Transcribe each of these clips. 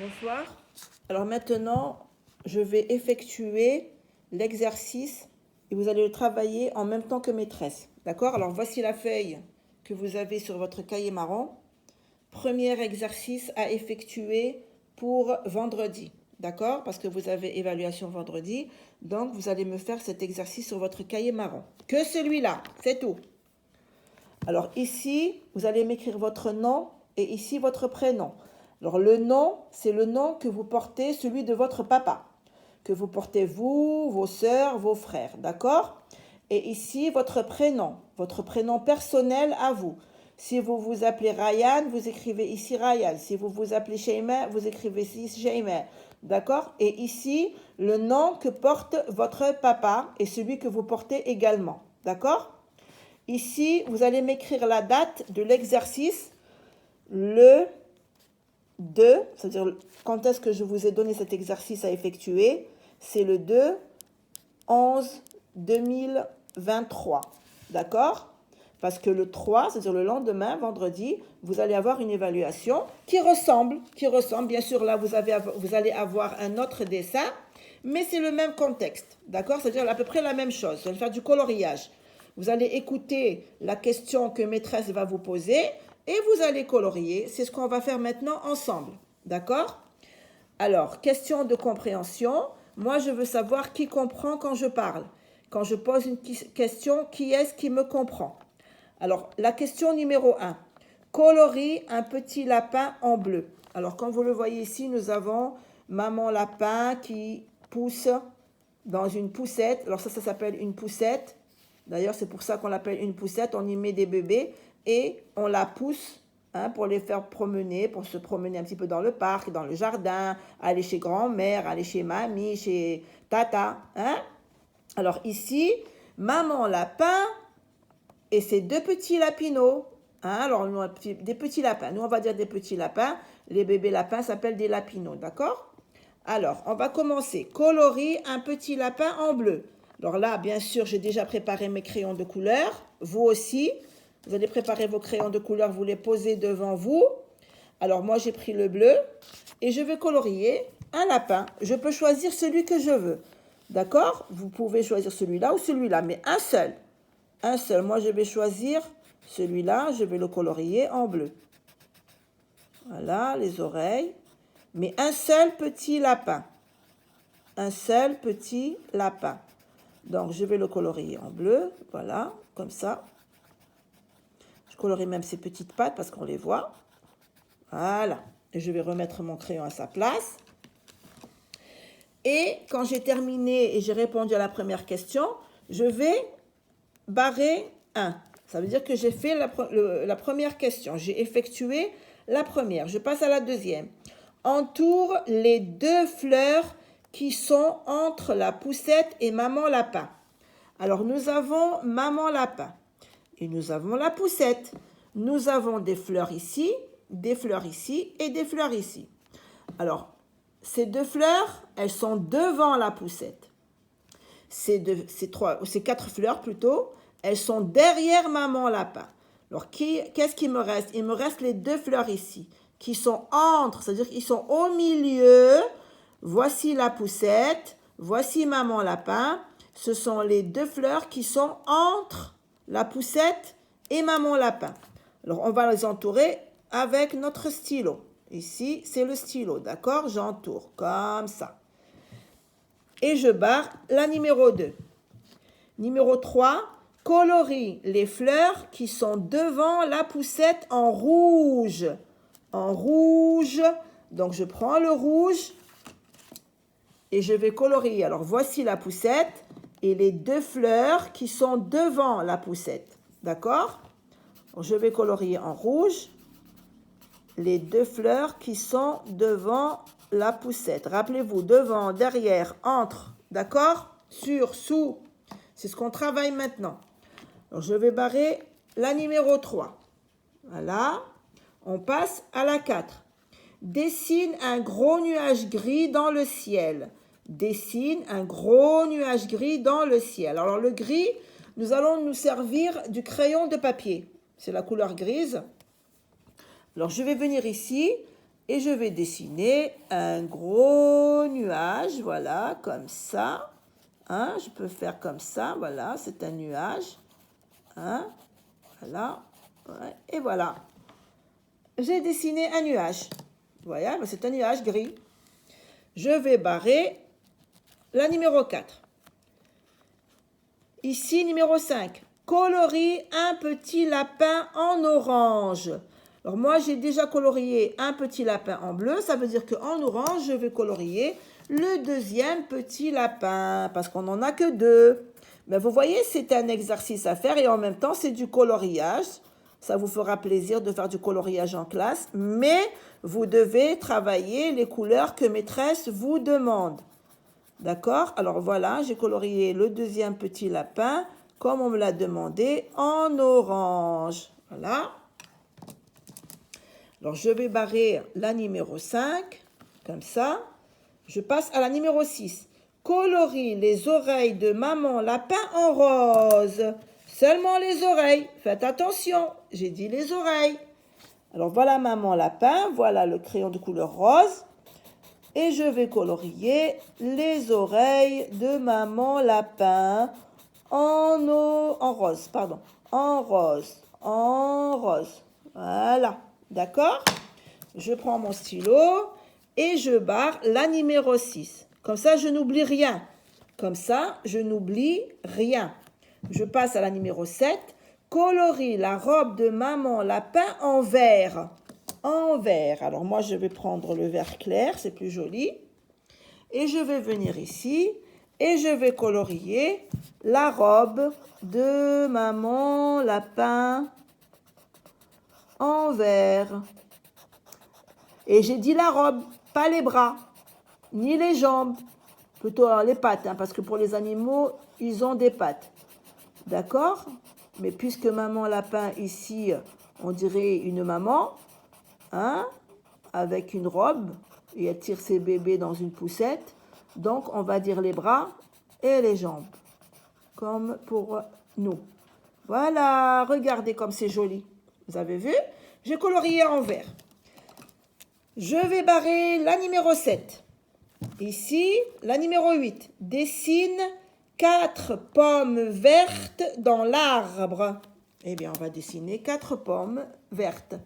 Bonsoir. Alors maintenant, je vais effectuer l'exercice et vous allez le travailler en même temps que maîtresse. D'accord? Alors voici la feuille que vous avez sur votre cahier marron. Premier exercice à effectuer pour vendredi. D'accord? Parce que vous avez évaluation vendredi. Donc vous allez me faire cet exercice sur votre cahier marron. Que celui-là, c'est tout. Alors ici, vous allez m'écrire votre nom et ici votre prénom. Alors le nom, c'est le nom que vous portez, celui de votre papa. Que vous portez vous, vos sœurs, vos frères. D'accord? Et ici, votre prénom personnel à vous. Si vous vous appelez Ryan, vous écrivez ici Ryan. Si vous vous appelez Sheima, vous écrivez ici Sheima. D'accord? Et ici, le nom que porte votre papa et celui que vous portez également. D'accord? Ici, vous allez m'écrire la date de l'exercice, le 2, c'est-à-dire quand est-ce que je vous ai donné cet exercice à effectuer. C'est le 2/11/2023. D'accord? Parce que le 3, c'est-à-dire le lendemain, vendredi, vous allez avoir une évaluation qui ressemble. Bien sûr, là, vous allez avoir un autre dessin, mais c'est le même contexte. D'accord? C'est-à-dire à peu près la même chose. Vous allez faire du coloriage. Vous allez écouter la question que maîtresse va vous poser et vous allez colorier. C'est ce qu'on va faire maintenant ensemble. D'accord? Alors, question de compréhension. Moi, je veux savoir qui comprend quand je parle. Quand je pose une question, qui est-ce qui me comprend? Alors, la question numéro 1. Colorie un petit lapin en bleu. Alors, comme vous le voyez ici, nous avons maman lapin qui pousse dans une poussette. Alors ça s'appelle une poussette. D'ailleurs, c'est pour ça qu'on l'appelle une poussette. On y met des bébés et on la pousse pour les faire promener, pour se promener un petit peu dans le parc, dans le jardin, aller chez grand-mère, aller chez mamie, chez tata. Alors ici, maman lapin et ses deux petits lapinots. Alors, des petits lapins. Nous, on va dire des petits lapins. Les bébés lapins s'appellent des lapinots, d'accord? Alors, on va commencer. Colorie un petit lapin en bleu. Alors là, bien sûr, j'ai déjà préparé mes crayons de couleur. Vous aussi, vous allez préparer vos crayons de couleur, vous les posez devant vous. Alors moi, j'ai pris le bleu et je vais colorier un lapin. Je peux choisir celui que je veux. D'accord? Vous pouvez choisir celui-là ou celui-là, mais un seul. Un seul. Moi, je vais choisir celui-là. Je vais le colorier en bleu. Voilà, les oreilles. Mais un seul petit lapin. Un seul petit lapin. Donc, je vais le colorier en bleu. Voilà, comme ça. Je colorie même ses petites pattes parce qu'on les voit. Voilà. Et je vais remettre mon crayon à sa place. Et quand j'ai terminé et j'ai répondu à la première question, je vais barrer 1. Ça veut dire que j'ai fait la première question. J'ai effectué la première. Je passe à la deuxième. Entoure les deux fleurs qui sont entre la poussette et maman lapin. Alors, nous avons maman lapin et nous avons la poussette. Nous avons des fleurs ici et des fleurs ici. Alors, ces deux fleurs, elles sont devant la poussette. Ces 4 fleurs plutôt, elles sont derrière maman lapin. Alors, qu'est-ce qui me reste? Il me reste les 2 fleurs ici, qui sont entre, c'est-à-dire qu'ils sont au milieu. Voici la poussette, voici maman lapin. Ce sont les 2 fleurs qui sont entre la poussette et maman lapin. Alors, on va les entourer avec notre stylo. Ici, c'est le stylo, d'accord? J'entoure comme ça. Et je barre la numéro 2. Numéro 3, colorie les fleurs qui sont devant la poussette en rouge. En rouge. Donc, je prends le rouge et je vais colorier. Alors, voici la poussette et les 2 fleurs qui sont devant la poussette. D'accord? Je vais colorier en rouge les 2 fleurs qui sont devant la poussette. Rappelez-vous, devant, derrière, entre. D'accord? Sur, sous. C'est ce qu'on travaille maintenant. Alors, je vais barrer la numéro 3. Voilà. On passe à la 4. Dessine un gros nuage gris dans le ciel. Dessine un gros nuage gris dans le ciel. Alors, le gris, nous allons nous servir du crayon de papier. C'est la couleur grise. Alors, je vais venir ici Et je vais dessiner un gros nuage, voilà, comme ça. Hein, je peux faire comme ça, voilà, c'est un nuage. Hein, voilà, ouais, et voilà. J'ai dessiné un nuage. Voilà, c'est un nuage gris. Je vais barrer la numéro 4. Ici, numéro 5. Colorie un petit lapin en orange. Alors moi, j'ai déjà colorié un petit lapin en bleu. Ça veut dire qu'en orange, je vais colorier le deuxième petit lapin. Parce qu'on n'en a que 2. Mais vous voyez, c'est un exercice à faire. Et en même temps, c'est du coloriage. Ça vous fera plaisir de faire du coloriage en classe. Mais vous devez travailler les couleurs que maîtresse vous demande. D'accord? Alors voilà, j'ai colorié le deuxième petit lapin, comme on me l'a demandé, en orange. Voilà. Alors je vais barrer la numéro 5, comme ça. Je passe à la numéro 6. Colorie les oreilles de maman lapin en rose. Seulement les oreilles. Faites attention, j'ai dit les oreilles. Alors voilà maman lapin, voilà le crayon de couleur rose. Et je vais colorier les oreilles de maman lapin en rose, pardon, en rose. Voilà, d'accord? Je prends mon stylo et je barre la numéro 6. Comme ça, je n'oublie rien. Comme ça, je n'oublie rien. Je passe à la numéro 7. Colorie la robe de maman lapin en vert. En vert. Alors moi, je vais prendre le vert clair, c'est plus joli. Et je vais venir ici et je vais colorier la robe de maman lapin en vert. Et j'ai dit la robe, pas les bras, ni les jambes, plutôt les pattes, hein, parce que pour les animaux, ils ont des pattes. D'accord? Mais puisque maman lapin ici, on dirait une maman, hein, avec une robe, et elle tire ses bébés dans une poussette, donc on va dire les bras et les jambes, comme pour nous. Voilà, regardez comme c'est joli. Vous avez vu? J'ai colorié en vert. Je vais barrer la numéro 7. Ici, la numéro 8. Dessine 4 pommes vertes dans l'arbre. Eh bien, on va dessiner 4 pommes vertes.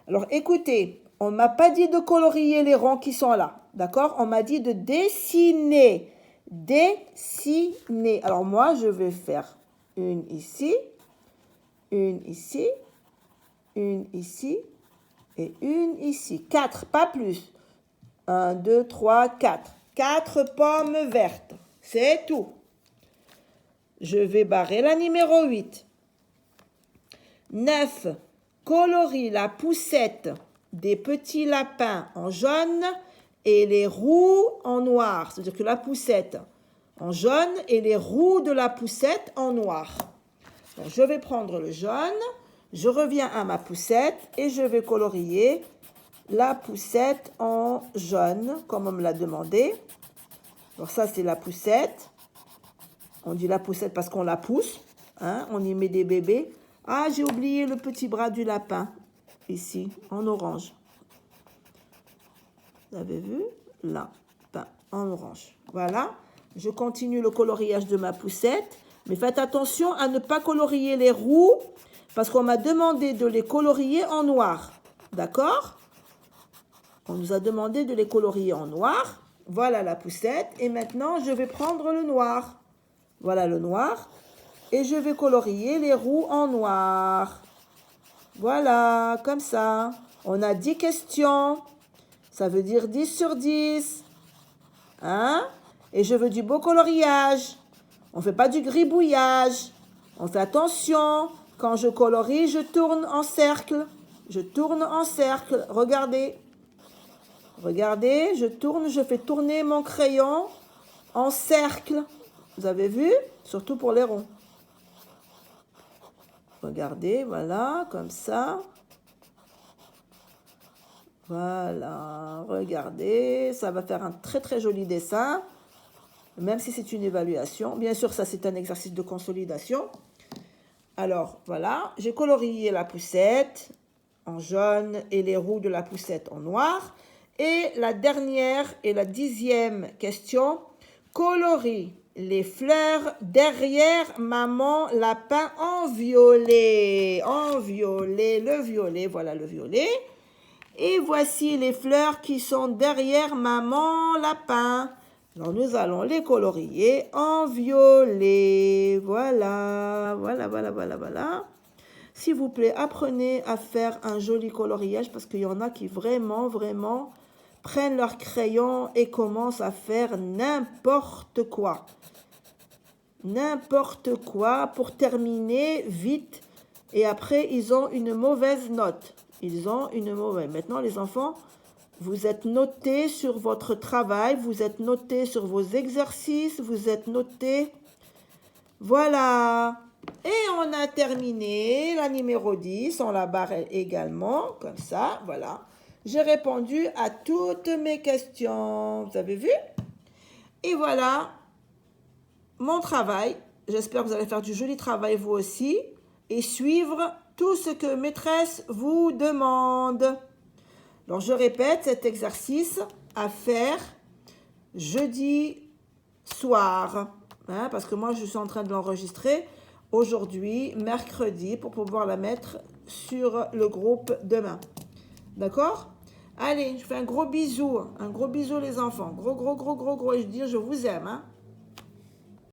Alors, écoutez, on ne m'a pas dit de colorier les ronds qui sont là. D'accord? On m'a dit de dessiner. Dessiner. Alors, moi, je vais faire une ici, une ici, une ici et une ici. 4, pas plus. 1, 2, 3, 4. 4 pommes vertes. C'est tout. Je vais barrer la numéro 8. 9. Colorie la poussette des petits lapins en jaune et les roues en noir. C'est-à-dire que la poussette en jaune et les roues de la poussette en noir. Donc, je vais prendre le jaune, je reviens à ma poussette et je vais colorier la poussette en jaune, comme on me l'a demandé. Alors ça, c'est la poussette. On dit la poussette parce qu'on la pousse. Hein, on y met des bébés. Ah, j'ai oublié le petit bras du lapin, ici, en orange. Vous avez vu? Lapin, en orange. Voilà. Je continue le coloriage de ma poussette. Mais faites attention à ne pas colorier les roues, parce qu'on m'a demandé de les colorier en noir. D'accord? On nous a demandé de les colorier en noir. Voilà la poussette. Et maintenant, je vais prendre le noir. Voilà le noir. Et je vais colorier les roues en noir. Voilà, comme ça. On a 10 questions. Ça veut dire 10 sur 10. Hein? Et je veux du beau coloriage. On ne fait pas du gribouillage. On fait attention. Quand je colorie, je tourne en cercle. Je tourne en cercle. Regardez. Regardez, je tourne, je fais tourner mon crayon en cercle. Vous avez vu? Surtout pour les ronds. Regardez, voilà, comme ça. Voilà, regardez, ça va faire un très très joli dessin, même si c'est une évaluation. Bien sûr, ça c'est un exercice de consolidation. Alors, voilà, j'ai colorié la poussette. en jaune et les roues de la poussette en noir. Et la dernière et la 10e question, colorie les fleurs derrière maman lapin en violet. En violet, le violet, voilà le violet. Et voici les fleurs qui sont derrière maman lapin. Alors nous allons les colorier en violet. Voilà, voilà, voilà, voilà, voilà. S'il vous plaît, apprenez à faire un joli coloriage parce qu'il y en a qui vraiment, vraiment prennent leur crayon et commencent à faire n'importe quoi. N'importe quoi pour terminer vite et après ils ont une mauvaise note. Ils ont une mauvaise. Maintenant les enfants, vous êtes notés sur votre travail, vous êtes notés sur vos exercices, vous êtes notés. Voilà. Et on a terminé la numéro 10, on la barre également, comme ça, voilà. J'ai répondu à toutes mes questions. Vous avez vu? Et voilà mon travail. J'espère que vous allez faire du joli travail vous aussi et suivre tout ce que maîtresse vous demande. Alors je répète cet exercice à faire jeudi soir, hein, parce que moi je suis en train de l'enregistrer aujourd'hui, mercredi, pour pouvoir la mettre sur le groupe demain. D'accord? Allez, je fais un gros bisou les enfants. Gros, gros, gros, gros, gros. Et je dis je vous aime. Hein.